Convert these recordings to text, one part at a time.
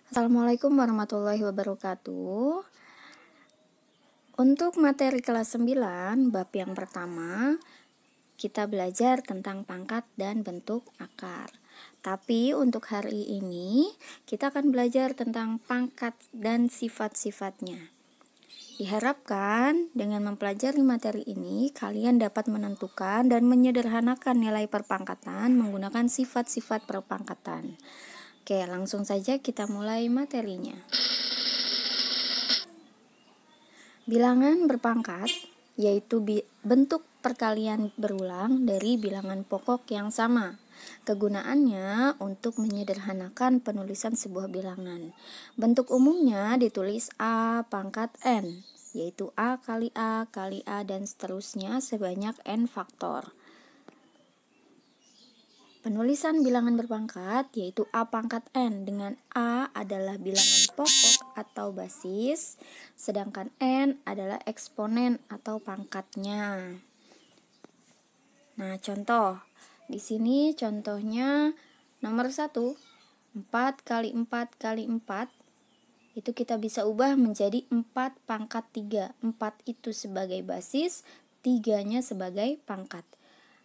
Assalamualaikum warahmatullahi wabarakatuh. Untuk materi kelas 9, bab yang pertama, kita belajar tentang pangkat dan bentuk akar. Tapi untuk hari ini, kita akan belajar tentang pangkat dan sifat-sifatnya. Diharapkan dengan mempelajari materi ini, kalian dapat menentukan dan menyederhanakan nilai perpangkatan menggunakan sifat-sifat perpangkatan. Oke, langsung saja kita mulai materinya. Bilangan berpangkat yaitu bentuk perkalian berulang dari bilangan pokok yang sama. Kegunaannya untuk menyederhanakan penulisan sebuah bilangan. Bentuk umumnya ditulis A pangkat N, yaitu A kali A kali A dan seterusnya sebanyak N faktor. Penulisan bilangan berpangkat yaitu A pangkat N, dengan A adalah bilangan pokok atau basis, sedangkan N adalah eksponen atau pangkatnya. Nah, contoh. Di sini contohnya nomor 1, 4 kali 4 kali 4, itu kita bisa ubah menjadi 4 pangkat 3. 4 itu sebagai basis, 3-nya sebagai pangkat.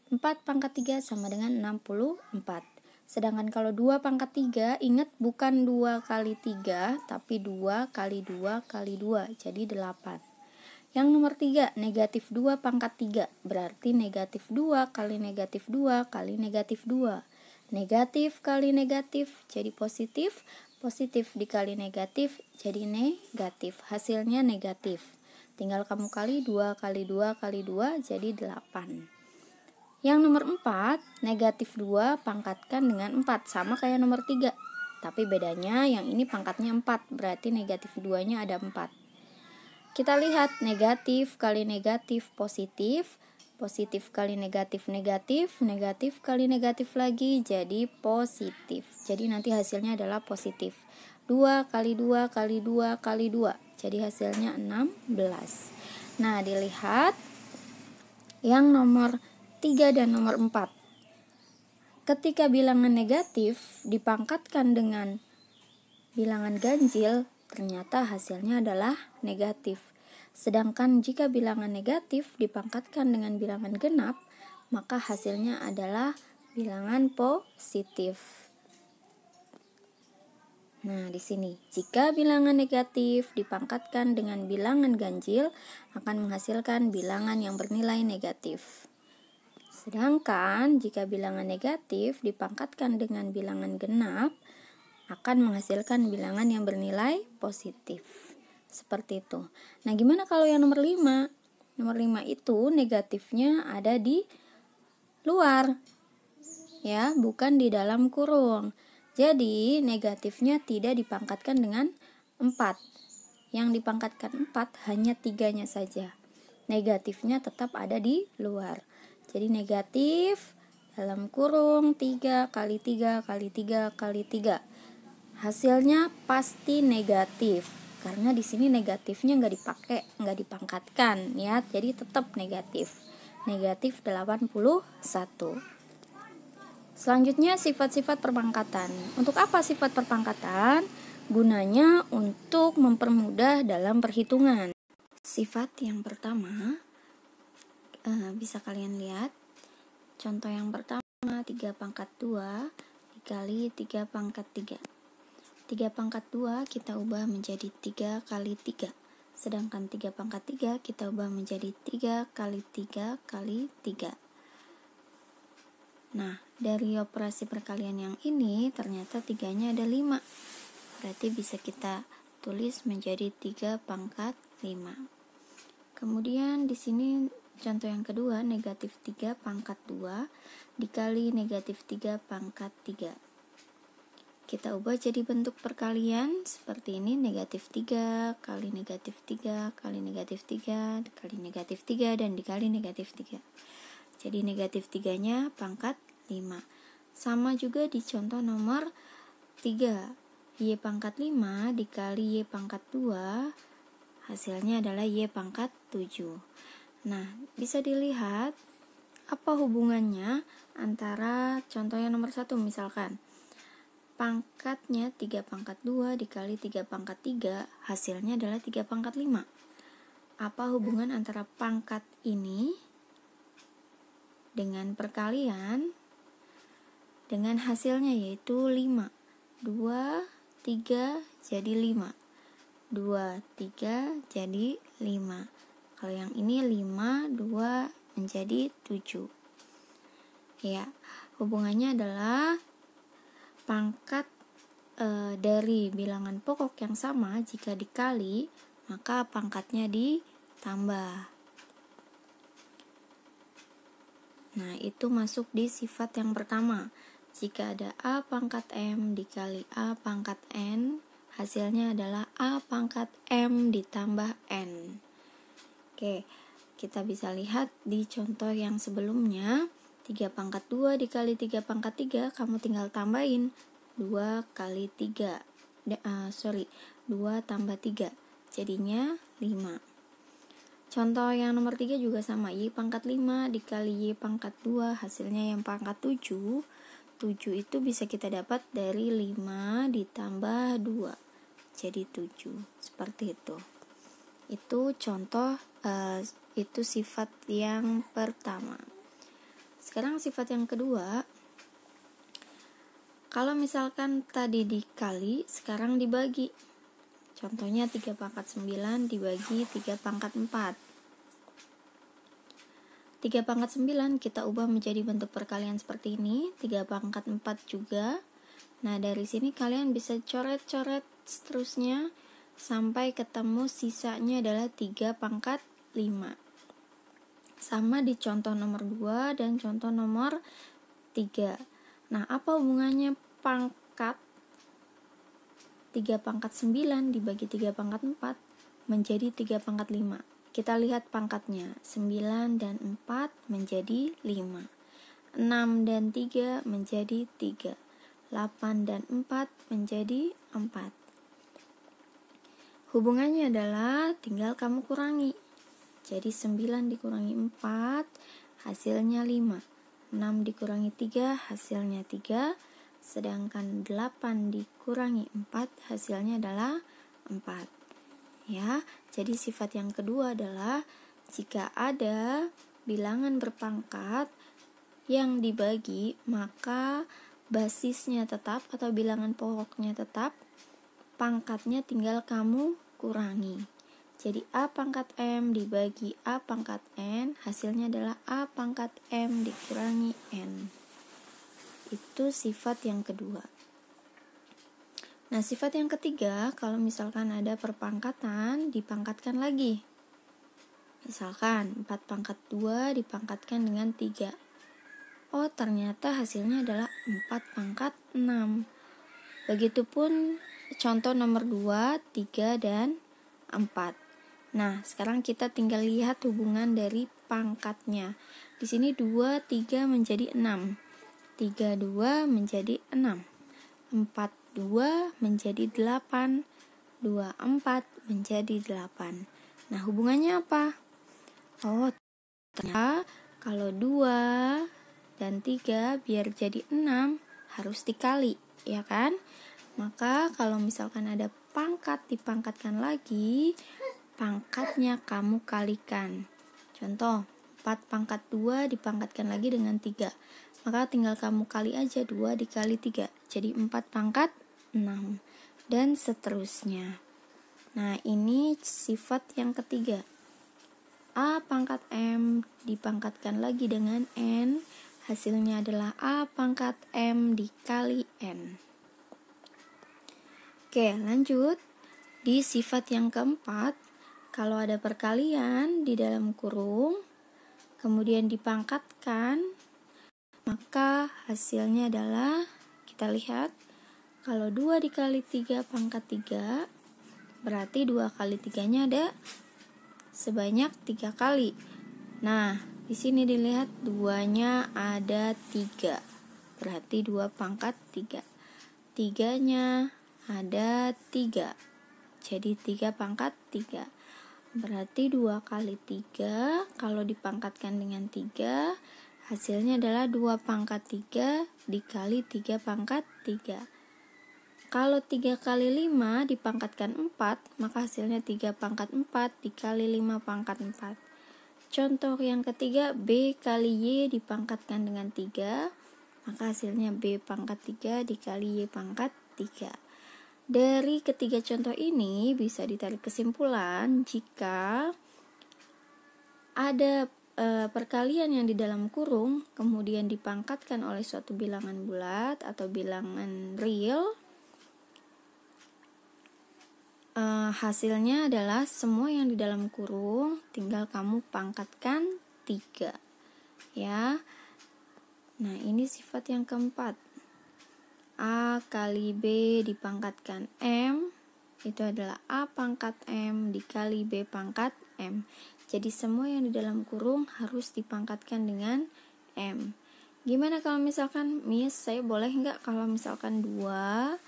4 pangkat 3 sama dengan 64. Sedangkan kalau 2 pangkat 3, ingat bukan 2 kali 3, tapi 2 kali 2 kali 2, jadi 8. Yang nomor 3, negatif 2 pangkat 3, berarti negatif 2 kali negatif 2 kali negatif 2. Negatif kali negatif jadi positif, positif dikali negatif jadi negatif, hasilnya negatif. Tinggal kamu kali 2 kali 2 kali 2 jadi 8. Yang nomor 4, negatif 2 pangkatkan dengan 4, sama kayak nomor 3. Tapi bedanya yang ini pangkatnya 4, berarti negatif 2-nya ada 4. Kita lihat negatif kali negatif positif, positif kali negatif negatif, negatif kali negatif lagi jadi positif. Jadi nanti hasilnya adalah positif. 2 kali 2 kali 2 kali 2, jadi hasilnya 16. Nah, dilihat yang nomor 3 dan nomor 4. Ketika bilangan negatif dipangkatkan dengan bilangan ganjil, ternyata hasilnya adalah negatif. Sedangkan jika bilangan negatif dipangkatkan dengan bilangan genap, maka hasilnya adalah bilangan positif. Nah, di sini, jika bilangan negatif dipangkatkan dengan bilangan ganjil, akan menghasilkan bilangan yang bernilai negatif. Sedangkan jika bilangan negatif dipangkatkan dengan bilangan genap, akan menghasilkan bilangan yang bernilai positif. Seperti itu. Nah, gimana kalau yang nomor 5? Nomor 5 itu negatifnya ada di luar, ya, bukan di dalam kurung. Jadi, negatifnya tidak dipangkatkan dengan 4. Yang dipangkatkan 4 hanya 3-nya saja. Negatifnya tetap ada di luar. Jadi negatif dalam kurung 3 kali 3 kali 3 kali 3. Hasilnya pasti negatif. Karena di sini negatifnya nggak dipakai, nggak dipangkatkan, ya. Jadi tetap negatif. Negatif 81. Selanjutnya sifat-sifat perpangkatan. Untuk apa sifat perpangkatan? Gunanya untuk mempermudah dalam perhitungan. Sifat yang pertama, bisa kalian lihat. Contoh yang pertama, 3 pangkat 2 dikali 3 pangkat 3. 3 pangkat 2 kita ubah menjadi 3 kali 3. Sedangkan 3 pangkat 3 kita ubah menjadi 3 kali 3 kali 3. Nah, dari operasi perkalian yang ini ternyata 3-nya ada 5. Berarti bisa kita tulis menjadi 3 pangkat 5. Kemudian di sini contoh yang kedua, negatif 3 pangkat 2 dikali negatif 3 pangkat 3. Kita ubah jadi bentuk perkalian seperti ini, negatif 3 kali negatif 3 kali negatif 3 kali negatif 3 dan dikali negatif 3. Jadi negatif 3-nya pangkat 5. Sama juga di contoh nomor 3, Y pangkat 5 dikali Y pangkat 2, hasilnya adalah Y pangkat 7. Nah, bisa dilihat apa hubungannya antara contoh yang nomor 1, misalkan pangkatnya 3 pangkat 2 dikali 3 pangkat 3, hasilnya adalah 3 pangkat 5. Apa hubungan antara pangkat ini dengan perkalian dengan hasilnya, yaitu 5. 2, 3 jadi 5. 2, 3 jadi 5. Kalau yang ini 5, 2 menjadi 7. Ya, hubungannya adalah pangkat dari bilangan pokok yang sama jika dikali, maka pangkatnya ditambah. Nah, itu masuk di sifat yang pertama. Jika ada A pangkat M dikali A pangkat N, hasilnya adalah A pangkat M ditambah N. Oke, kita bisa lihat di contoh yang sebelumnya. 3 pangkat 2 dikali 3 pangkat 3, kamu tinggal tambahin 2 kali 3. 2 tambah 3, jadinya 5. Contoh yang nomor 3 juga sama. Y pangkat 5 dikali Y pangkat 2, hasilnya yang pangkat 7. 7 itu bisa kita dapat dari 5 ditambah 2, jadi 7. Seperti itu. Itu contoh, itu sifat yang pertama. Sekarang sifat yang kedua. Kalau misalkan tadi dikali, sekarang dibagi. Contohnya 3 pangkat 9 dibagi 3 pangkat 4. 3 pangkat 9 kita ubah menjadi bentuk perkalian seperti ini. 3 pangkat 4 juga. Nah, dari sini kalian bisa coret-coret seterusnya sampai ketemu sisanya adalah 3 pangkat 5. Sama di contoh nomor 2 dan contoh nomor 3. Nah, apa hubungannya pangkat 3 pangkat 9 dibagi 3 pangkat 4 menjadi 3 pangkat 5? Kita lihat pangkatnya. 9 dan 4 menjadi 5. 6 dan 3 menjadi 3. 8 dan 4 menjadi 4. Hubungannya adalah tinggal kamu kurangi. Jadi 9 dikurangi 4 hasilnya 5. 6 dikurangi 3 hasilnya 3. Sedangkan 8 dikurangi 4 hasilnya adalah 4. Ya, jadi sifat yang kedua adalah jika ada bilangan berpangkat yang dibagi, maka basisnya tetap atau bilangan pokoknya tetap, pangkatnya tinggal kamu kurangi. Jadi A pangkat M dibagi A pangkat N, hasilnya adalah A pangkat M dikurangi N. Itu sifat yang kedua. Nah, sifat yang ketiga, kalau misalkan ada perpangkatan, dipangkatkan lagi. Misalkan 4 pangkat 2 dipangkatkan dengan 3. Oh, ternyata hasilnya adalah 4 pangkat 6. Begitupun contoh nomor 2, 3, dan 4. Nah, sekarang kita tinggal lihat hubungan dari pangkatnya. Di sini 2, 3 menjadi 6. 3, 2 menjadi 6. 4, 2 menjadi 8. 2, 4 menjadi 8. Nah, hubungannya apa? Oh, ternyata kalau 2 dan 3 biar jadi 6 harus dikali, ya kan? Maka kalau misalkan ada pangkat dipangkatkan lagi, pangkatnya kamu kalikan. Contoh, 4 pangkat 2 dipangkatkan lagi dengan 3. Maka tinggal kamu kali aja 2 dikali 3. Jadi 4 pangkat 6. Dan seterusnya. Nah, ini sifat yang ketiga. A pangkat M dipangkatkan lagi dengan N. Hasilnya adalah A pangkat M dikali N. Oke, lanjut. Di sifat yang keempat, kalau ada perkalian di dalam kurung, kemudian dipangkatkan, maka hasilnya adalah, kita lihat, kalau 2 dikali 3 pangkat 3, berarti 2 kali 3-nya ada sebanyak 3 kali. Nah, di sini dilihat 2-nya ada 3, berarti 2 pangkat 3. 3-nya ada 3, jadi 3 pangkat 3. Berarti 2 kali 3, kalau dipangkatkan dengan 3, hasilnya adalah 2 pangkat 3 dikali 3 pangkat 3. Kalau 3 kali 5 dipangkatkan 4, maka hasilnya 3 pangkat 4 dikali 5 pangkat 4. Contoh yang ketiga, B kali Y dipangkatkan dengan 3, maka hasilnya B pangkat 3 dikali Y pangkat 3. Dari ketiga contoh ini bisa ditarik kesimpulan jika ada perkalian yang di dalam kurung kemudian dipangkatkan oleh suatu bilangan bulat atau bilangan real, hasilnya adalah semua yang di dalam kurung tinggal kamu pangkatkan 3 ya. Nah, ini sifat yang keempat. A kali B dipangkatkan M, itu adalah A pangkat M dikali B pangkat M. Jadi semua yang di dalam kurung harus dipangkatkan dengan M. Gimana kalau misalkan, Miss, saya boleh nggak kalau misalkan 2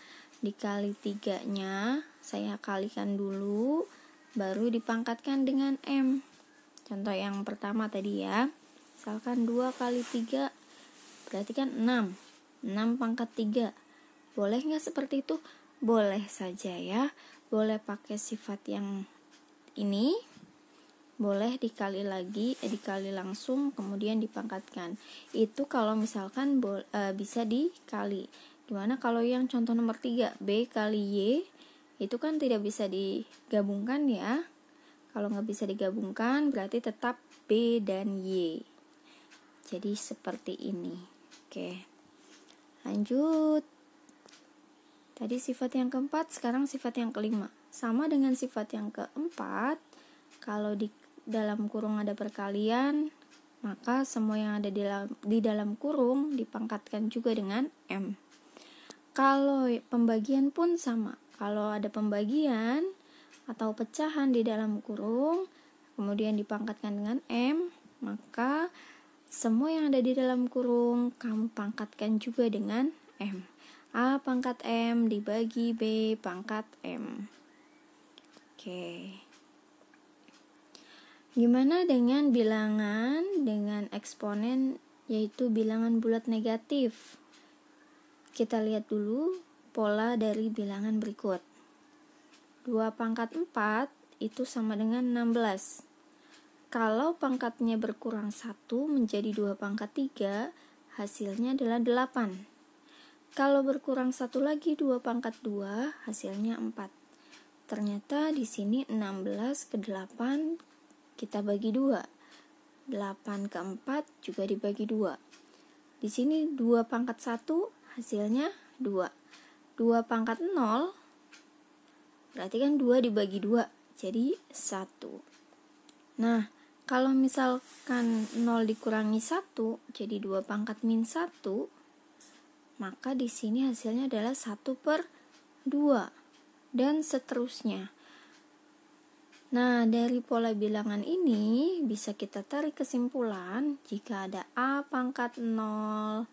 dikali 3-nya saya kalikan dulu, baru dipangkatkan dengan M. Contoh yang pertama tadi ya, misalkan 2 kali 3 berarti kan 6 pangkat 3. Boleh nggak seperti itu? Boleh saja ya. Boleh pakai sifat yang ini, boleh dikali langsung kemudian dipangkatkan. Itu kalau misalkan bisa dikali. Gimana kalau yang contoh nomor 3, B kali Y, itu kan tidak bisa digabungkan ya. Kalau nggak bisa digabungkan berarti tetap B dan Y. Jadi seperti ini. Oke, lanjut. Tadi sifat yang keempat, sekarang sifat yang kelima. Sama dengan sifat yang keempat, kalau di dalam kurung ada perkalian, maka semua yang ada di dalam kurung dipangkatkan juga dengan M. Kalau pembagian pun sama. Kalau ada pembagian atau pecahan di dalam kurung, kemudian dipangkatkan dengan M, maka semua yang ada di dalam kurung kamu pangkatkan juga dengan M. A pangkat M dibagi B pangkat M. Oke. Gimana dengan bilangan dengan eksponen, yaitu bilangan bulat negatif? Kita lihat dulu pola dari bilangan berikut. 2 pangkat 4 itu sama dengan 16. Kalau pangkatnya berkurang 1 menjadi 2 pangkat 3, hasilnya adalah 8. Kalau berkurang 1 lagi 2 pangkat 2, hasilnya 4. Ternyata di sini 16 ke 8 kita bagi 2. 8 ke 4 juga dibagi 2. Di sini 2 pangkat 1 hasilnya 2. 2 pangkat 0 berarti kan 2 dibagi 2 jadi 1. Nah, kalau misalkan 0 dikurangi 1 jadi 2 pangkat min 1, maka di sini hasilnya adalah 1/2 dan seterusnya. Nah, dari pola bilangan ini bisa kita tarik kesimpulan jika ada A pangkat 0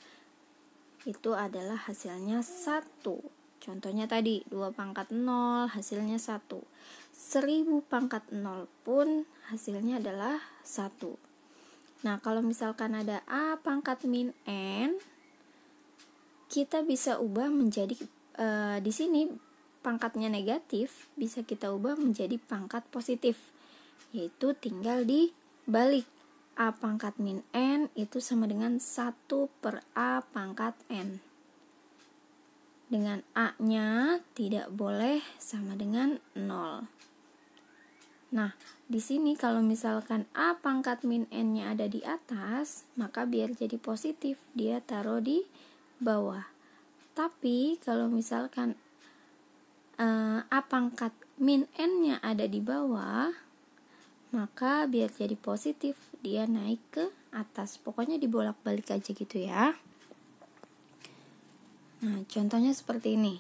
itu adalah hasilnya 1. Contohnya tadi 2 pangkat 0 hasilnya 1. 1000 pangkat 0 pun hasilnya adalah 1. Nah, kalau misalkan ada A pangkat min N, kita bisa ubah menjadi di sini pangkatnya negatif bisa kita ubah menjadi pangkat positif, yaitu tinggal dibalik. A pangkat min N itu sama dengan 1/A pangkat N. Dengan A-nya tidak boleh sama dengan 0. Nah, di sini kalau misalkan A pangkat min N-nya ada di atas, maka biar jadi positif dia taruh di bawah. Tapi kalau misalkan A pangkat min N-nya ada di bawah, maka biar jadi positif dia naik ke atas. Pokoknya dibolak-balik aja gitu ya. Nah, contohnya seperti ini.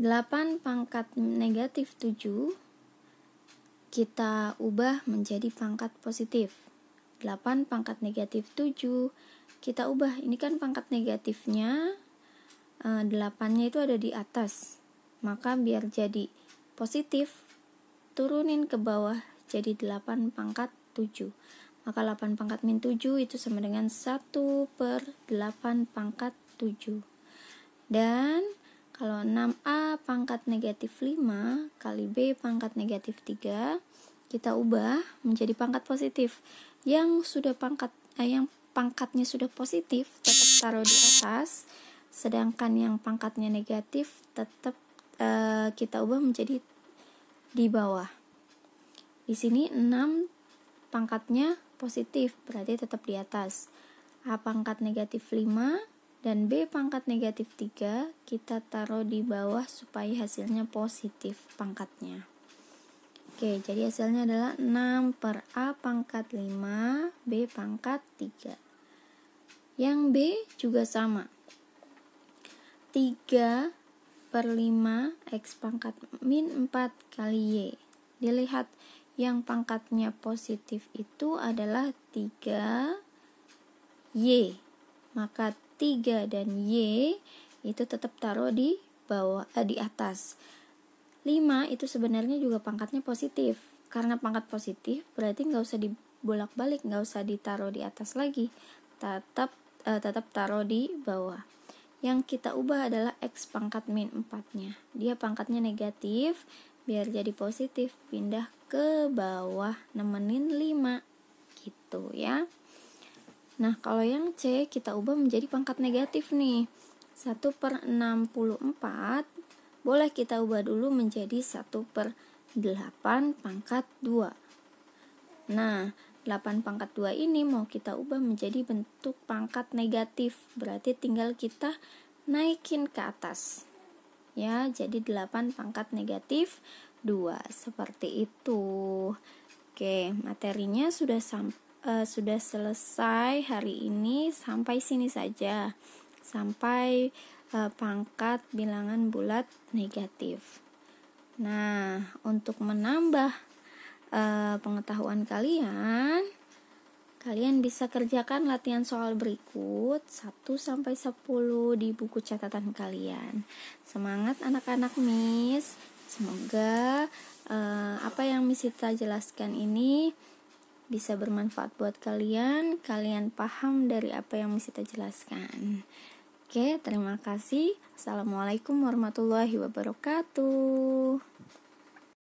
8 pangkat negatif 7 kita ubah menjadi pangkat positif. 8 pangkat negatif 7 kita ubah, ini kan pangkat negatifnya 8-nya itu ada di atas, maka biar jadi positif turunin ke bawah jadi 8 pangkat 7. Maka 8 pangkat min 7 itu sama dengan 1/8 pangkat 7. Dan kalau 6A pangkat negatif 5 kali B pangkat negatif 3, kita ubah menjadi pangkat positif. Yang pangkatnya sudah positif tetap taruh di atas, sedangkan yang pangkatnya negatif tetap kita ubah menjadi di bawah. Di sini 6 pangkatnya positif, berarti tetap di atas. A pangkat negatif 5 dan B pangkat negatif 3 kita taruh di bawah supaya hasilnya positif pangkatnya. Oke, jadi hasilnya adalah 6 per A pangkat 5 B pangkat 3. Yang B juga sama, 3 per 5 X pangkat min 4 kali Y. Dilihat yang pangkatnya positif itu adalah 3Y. Maka 3 dan Y itu tetap taruh di bawah, di atas. 5 itu sebenarnya juga pangkatnya positif. Karena pangkat positif berarti nggak usah dibolak-balik, nggak usah ditaruh di atas lagi. Tetap taruh di bawah. Yang kita ubah adalah X pangkat min 4-nya. Dia pangkatnya negatif, biar jadi positif, pindah ke bawah, nemenin 5. Gitu ya. Nah, kalau yang C kita ubah menjadi pangkat negatif nih. 1 per 64, boleh kita ubah dulu menjadi 1 per 8 pangkat 2. Nah, 8 pangkat 2 ini mau kita ubah menjadi bentuk pangkat negatif, berarti tinggal kita naikin ke atas ya, jadi 8 pangkat negatif 2, seperti itu. Oke, materinya sudah selesai hari ini, sampai sini saja, sampai pangkat bilangan bulat negatif. Nah, untuk menambah pengetahuan kalian bisa kerjakan latihan soal berikut 1-10 di buku catatan kalian. Semangat anak-anak Miss. Semoga apa yang Miss Sita jelaskan ini bisa bermanfaat buat kalian paham dari apa yang Miss Sita jelaskan. Oke, terima kasih. Assalamualaikum warahmatullahi wabarakatuh.